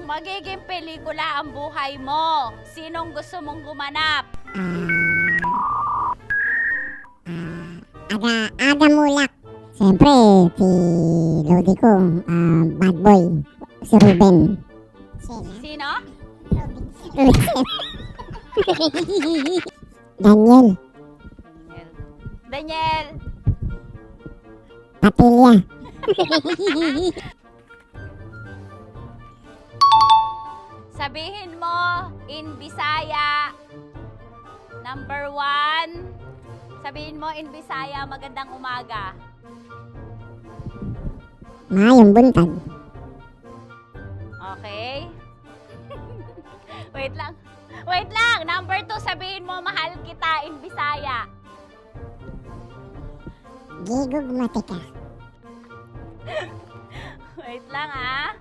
Kung magiging pelikula ang buhay mo, sinong gusto mong gumanap? Aga Mulak. Siyempre, si Lodi ko, bad boy, si Ruben. Sino? Daniel, Daniel. Patilya. Sabihin mo in Bisaya. Number 1. Sabihin mo in Bisaya, magandang umaga. Mayong buntag. Okay? Wait lang. Wait lang. Number 2, sabihin mo mahal kita in Bisaya. Gigog matika. Wait lang ah.